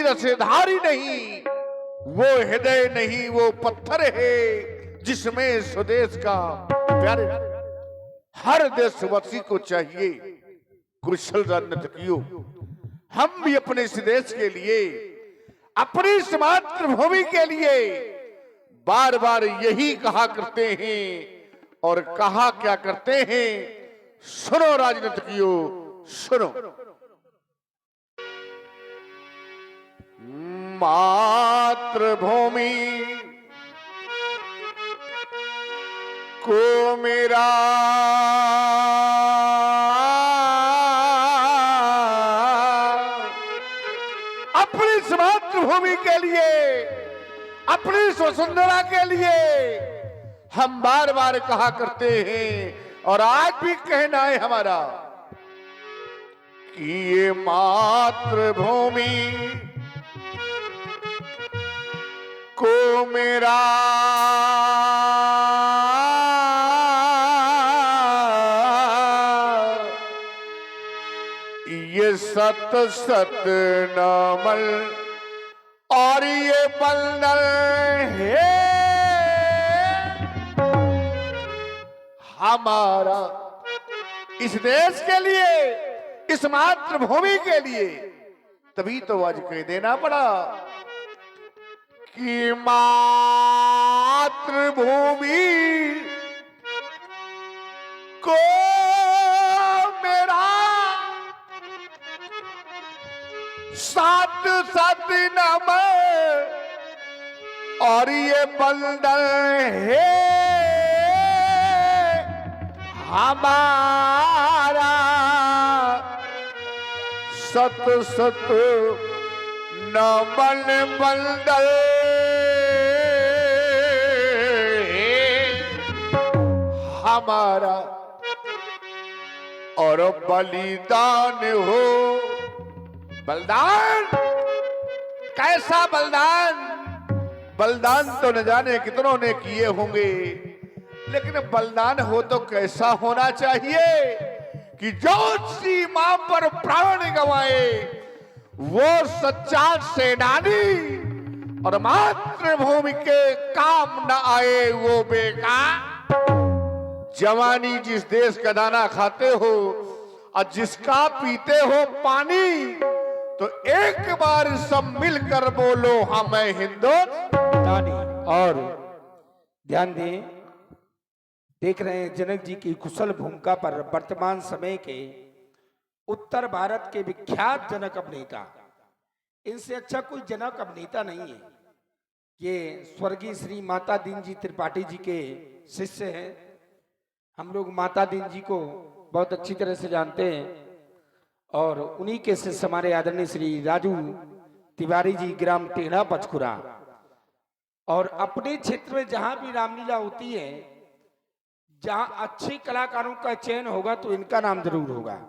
रसधारी नहीं, वो हृदय नहीं, वो पत्थर है जिसमें स्वदेश का प्यार। हर देशवासी को चाहिए कुशल राजनीतिज्ञों, हम भी अपने इस देश के लिए, अपनी इस मातृभूमि के लिए बार बार यही कहा करते हैं और कहा क्या करते हैं। सुनो राजनीतिज्ञों, सुनो। मातृभूमि को मेरा अपनी इस मातृभूमि के लिए, अपनी वसुंधरा के लिए हम बार बार कहा करते हैं और आज भी कहना है हमारा कि ये मातृभूमि को मेरा ये सत सत नमन और ये बंदन है हमारा। इस देश के लिए, इस मातृभूमि के लिए, तभी तो आज कह देना पड़ा कि मातृभूमि को मेरा सात सात नमन और ये बंदन है हमारा। सत सत नमन बंदन हमारा और बलिदान हो। बलिदान कैसा बलिदान? बलिदान तो न जाने कितनों ने किए होंगे, लेकिन बलिदान हो तो कैसा होना चाहिए कि जो सीमा पर प्राण गंवाए वो सच्चा सेनानी और मातृभूमि के काम न आए वो बेकार। जवानी जिस देश का दाना खाते हो और जिसका पीते हो पानी, तो एक बार सब मिलकर बोलो हम हिंदुस्तानी। और ध्यान दें, देख रहे हैं जनक जी की कुशल भूमिका पर वर्तमान समय के उत्तर भारत के विख्यात जनक अभिनेता, इनसे अच्छा कोई जनक अभिनेता नहीं है। ये स्वर्गीय श्री माता दीन जी त्रिपाठी जी के शिष्य हैं। हम लोग माता दीन जी को बहुत अच्छी तरह से जानते हैं और उन्हीं के शिष्य हमारे आदरणीय श्री राजू तिवारी जी, ग्राम टेढ़ा पचकुरा। और अपने क्षेत्र में जहां भी रामलीला होती है, जहां अच्छे कलाकारों का चयन होगा तो इनका नाम जरूर होगा।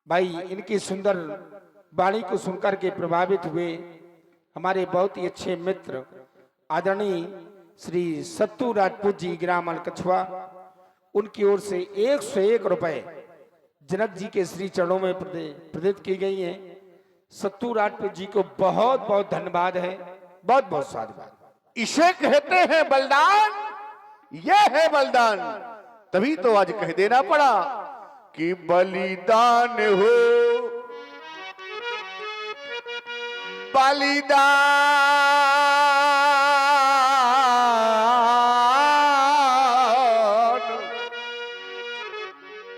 भाई, इनकी सुंदर वाणी को सुनकर के प्रभावित हुए हमारे बहुत ही अच्छे मित्र आदरणीय श्री सत्तू राजपूत जी, ग्राम अलकछुआ, उनकी ओर से 101 रुपए जनक जी के श्री चरणों में प्रदत्त की गई हैं। सत्तू राजपूत जी को बहुत बहुत धन्यवाद है, बहुत बहुत साधुवाद। इसे कहते हैं बलिदान, यह है बलिदान। तभी तो आज कह देना पड़ा कि बलिदान हो, बलिदान,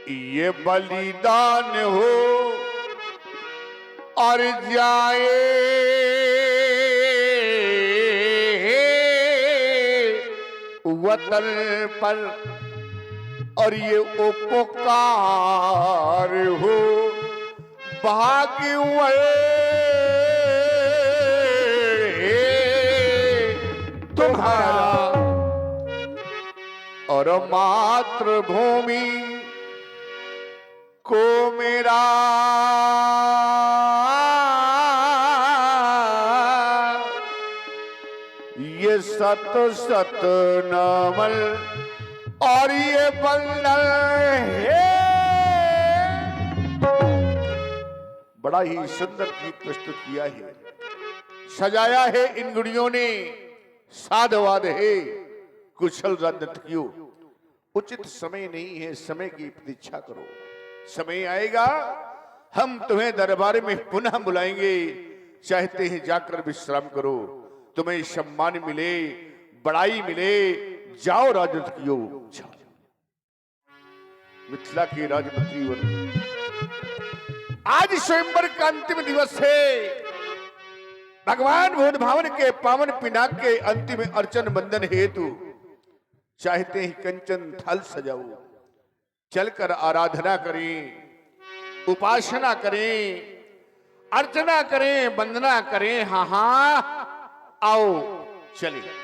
ये बलिदान हो और जाए वतन पर और ये उपकार हो भाग्य तुम्हारा और मातृभूमि को मेरा ये सत सत नमन और ये बंदन है। बड़ा ही सुंदर गीत प्रस्तुत किया है। सजाया है इन गुड़ियों ने, साधवाद है कुशल राजनीतियों। उचित समय नहीं है, समय की प्रतीक्षा करो। समय आएगा हम तुम्हें दरबार में पुनः बुलाएंगे। चाहते हैं जाकर विश्राम करो, तुम्हें सम्मान मिले, बड़ाई मिले। जाओ राजनीतियों, जाओ। मिथिला के राजमंत्री वर्ग, आज स्वयंवर का अंतिम दिवस है। भगवान भोज भावन के पावन पिनाक के अंतिम अर्चन बंदन हेतु चाहते ही कंचन थल सजाओ। चलकर आराधना करें, उपासना करें, अर्चना करें, वंदना करें। हाँ हाँ, आओ चलिए।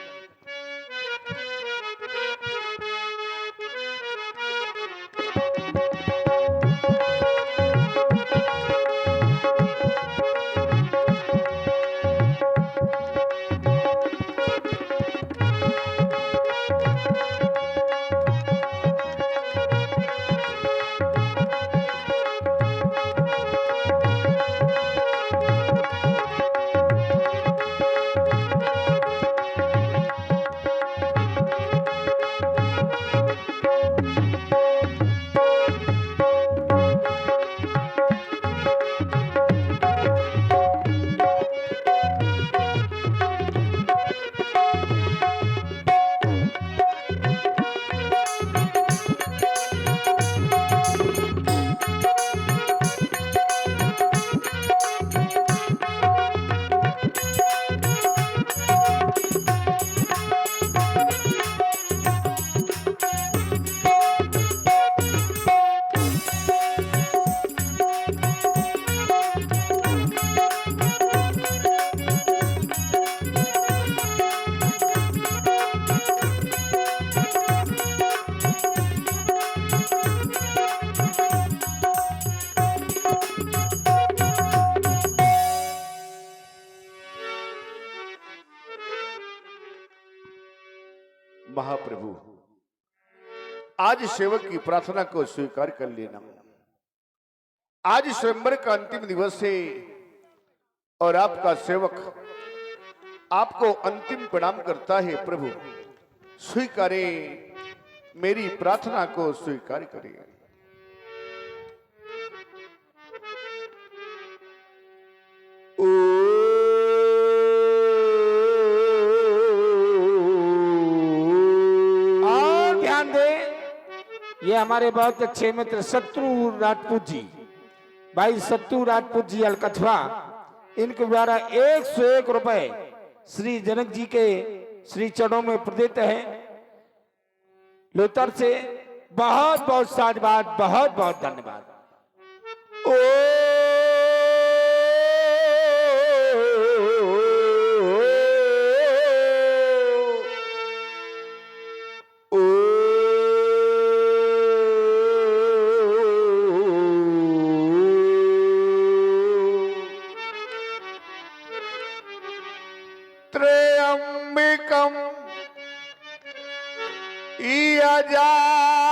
महाप्रभु, आज सेवक की प्रार्थना को स्वीकार कर लेना। आज स्वयंवर का अंतिम दिवस है और आपका सेवक आपको अंतिम प्रणाम करता है। प्रभु स्वीकारें, मेरी प्रार्थना को स्वीकार करें। ये हमारे बहुत अच्छे मित्र शत्रु राजपूत जी, भाई शत्रु राजपूत जी अलकथवा, इनके द्वारा 101 रुपए श्री जनक जी के श्री चरणों में प्रदत्त है। लोतर से बहुत बहुत साधुवाद, बहुत बहुत धन्यवाद। त्र्यंबकम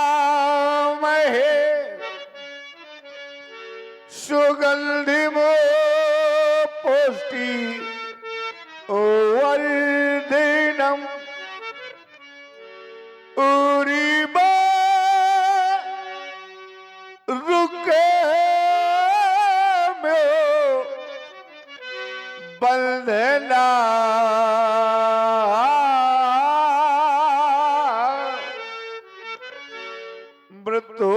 यजामहे सुगंधिमो पुष्टि वर्धनम उरिबा रुके में बंधना मृतो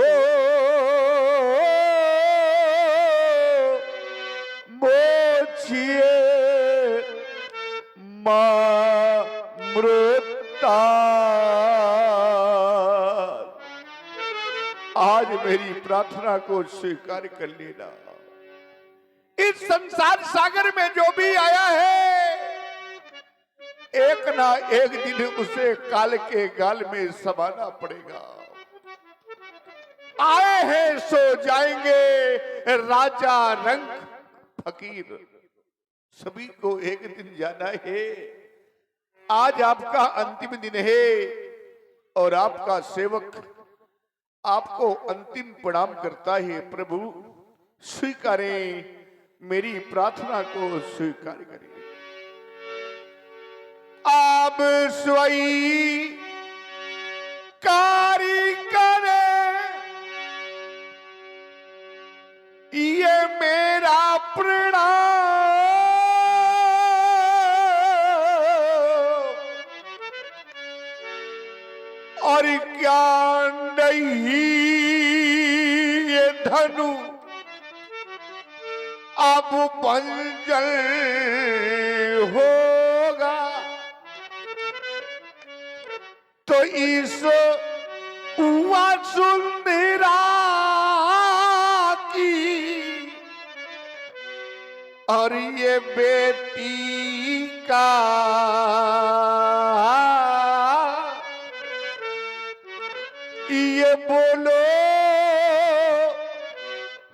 मोचिए मृता। आज मेरी प्रार्थना को स्वीकार कर लेना। इस संसार सागर में जो भी आया है, एक ना एक दिन उसे काल के गाल में समाना पड़ेगा। आए हैं सो जाएंगे, राजा रंग फकीर, सभी को एक दिन जाना है। आज आपका अंतिम दिन है और आपका सेवक आपको अंतिम प्रणाम करता है। प्रभु स्वीकारें, मेरी प्रार्थना को स्वीकार करें। आप स्वयं कार्य करे, ये मेरा प्रणाम। और क्या नहीं ये धनु अब बंजर होगा, तो इस वसुंधरा की और ये बेटी का ये बोलो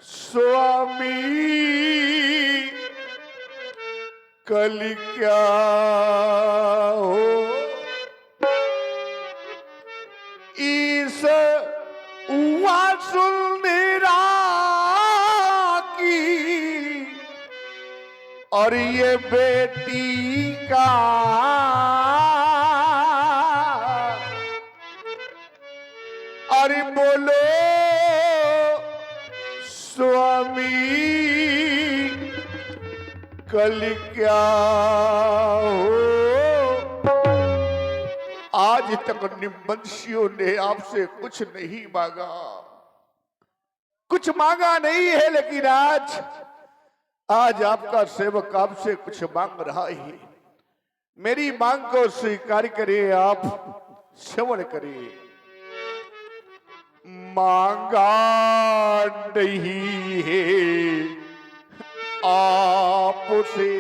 स्वामी कल क्या हो। इस वसुंधरा की और ये बेटी का अरे बोलो स्वामी कल क्या हो। आज तक निबंशियों ने आपसे कुछ नहीं मांगा, कुछ मांगा नहीं है, लेकिन आज आपका सेवक आपसे कुछ मांग रहा है। मेरी मांग को स्वीकार करिए, आप श्रवण करिए। मांगा नहीं है आपसे,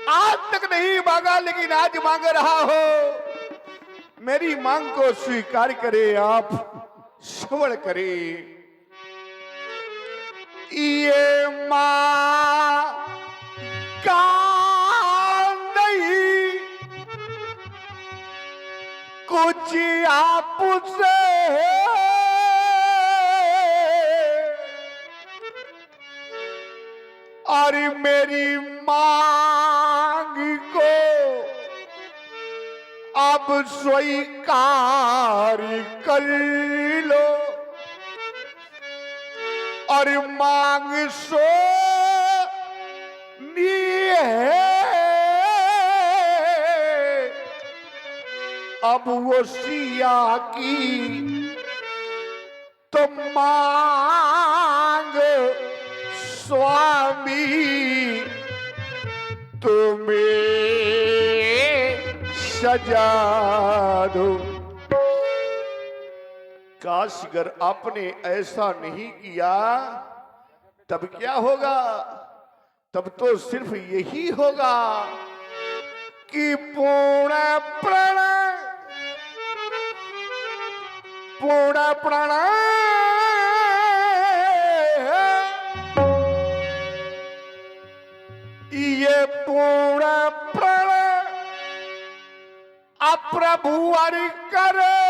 आज तक नहीं मांगा, लेकिन आज मांग रहा हो। मेरी मांग को स्वीकार करे, आप श्रवण करे। ये मां का नहीं कुछ आपसे, और मेरी मांग को अब स्वीकार कर लो, और मांग सो है अब वो सिया की, तो मांग स्वामी तुम्हें सजा दो। काश अगर आपने ऐसा नहीं किया तब क्या होगा? तब तो सिर्फ यही होगा कि पूर्ण प्रण ये पूर्ण प्रण अप्रभु अर करे,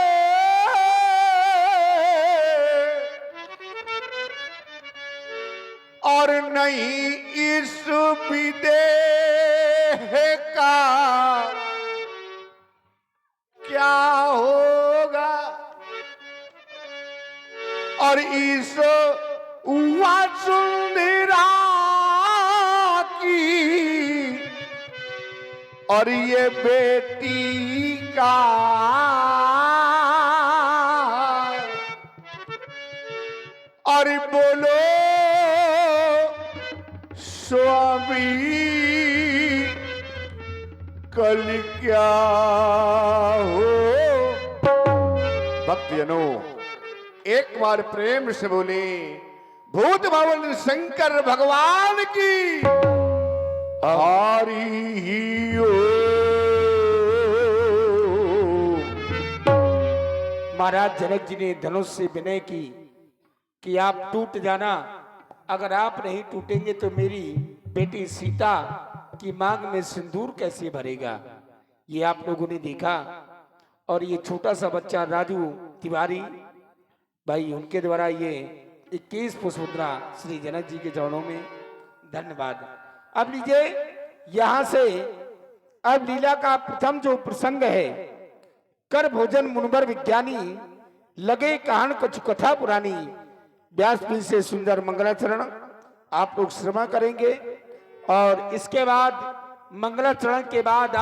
और नहीं इस विदेह का क्या होगा, और इस वसुंधरा की और ये बेटी का, और बोलो स्वामी कल क्या हो। भक्तजनों एक बार प्रेम से बोले भूत भवन शंकर भगवान की हरि ही हो। महाराज जनक जी ने धनुष से विनय की कि आप टूट जाना, अगर आप नहीं टूटेंगे तो मेरी बेटी सीता की मांग में सिंदूर कैसे भरेगा। ये आप लोगों ने देखा, और ये छोटा सा बच्चा राजू तिवारी भाई, उनके द्वारा ये 21 पुष्पमुद्रा श्री जनक जी के चरणों में। धन्यवाद। अब लीजिए, यहां से अब लीला का प्रथम जो प्रसंग है, कर भोजन मुनबर विज्ञानी, लगे कहान कुछ कथा पुरानी। व्यासपीठ से सुंदर मंगलाचरण आप लोग श्रवण करेंगे और इसके बाद मंगलाचरण के बाद